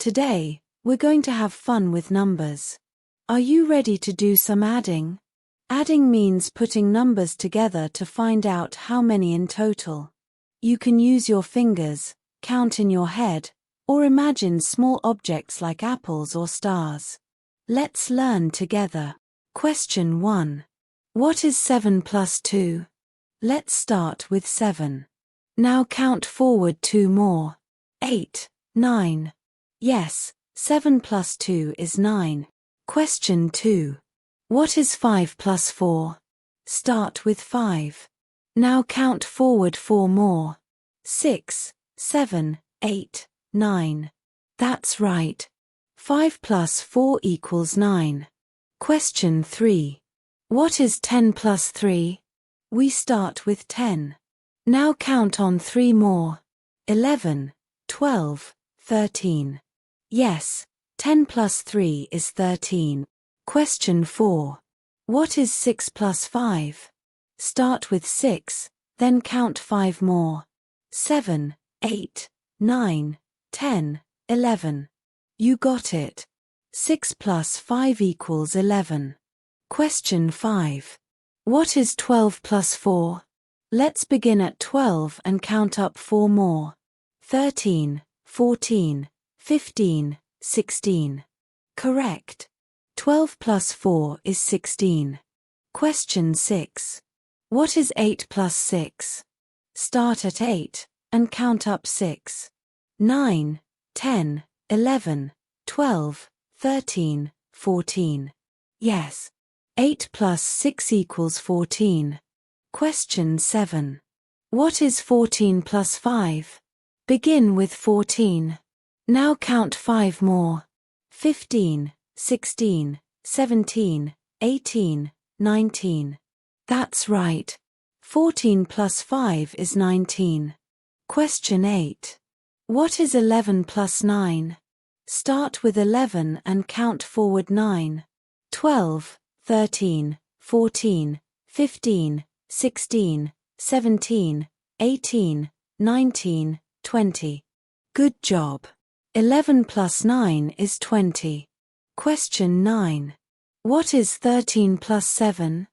Today, we're going to have fun with numbers. Are you ready to do some adding? Adding means putting numbers together to find out how many in total. You can use your fingers, count in your head, or imagine small objects like apples or stars. Let's learn together. Question 1. What is 7 plus 2? Let's start with 7. Now count forward 2 more. 8, 9. Yes, 7 plus 2 is 9. Question 2. What is 5 plus 4? Start with 5. Now count forward 4 more. 6, 7, 8, 9. That's right. 5 plus 4 equals 9. Question 3. What is 10 plus 3? We start with 10. Now count on 3 more. 11, 12, 13. Yes, 10 plus 3 is 13. Question 4. What is 6 plus 5? Start with 6, then count 5 more. 7, 8, 9, 10, 11. You got it. 6 plus 5 equals 11. Question 5. What is 12 plus 4? Let's begin at 12 and count up 4 more. 13, 14, 15, 16. Correct. 12 plus 4 is 16. Question 6. What is 8 plus 6? Start at 8 and count up 6. 9, 10, 11, 12, 13, 14. Yes. 8 plus 6 equals 14. Question 7. What is 14 plus 5? Begin with 14. Now count 5 more. 15, 16, 17, 18, 19. That's right. 14 plus 5 is 19. Question 8. What is 11 plus 9? Start with 11 and count forward 9. 12, 13, 14, 15, 16, 17, 18, 19, 20. Good job. 11 plus 9 is 20. Question 9. What is 13 plus 7?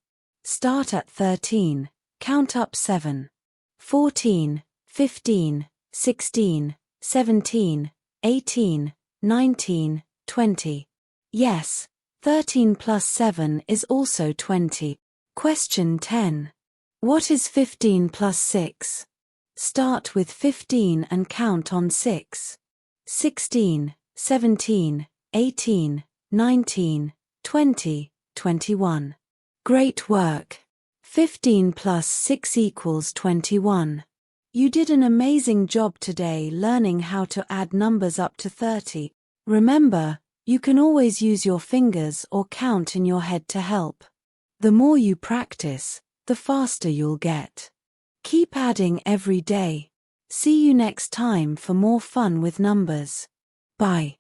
Start at 13, count up 7. 14, 15, 16, 17, 18, 19, 20. Yes, 13 plus 7 is also 20. Question 10. What is 15 plus 6? Start with 15 and count on 6. 16, 17, 18, 19, 20, 21. Great work. 15 plus 6 equals 21. You did an amazing job today learning how to add numbers up to 30. Remember, you can always use your fingers or count in your head to help. The more you practice, the faster you'll get. Keep adding every day. See you next time for more fun with numbers. Bye.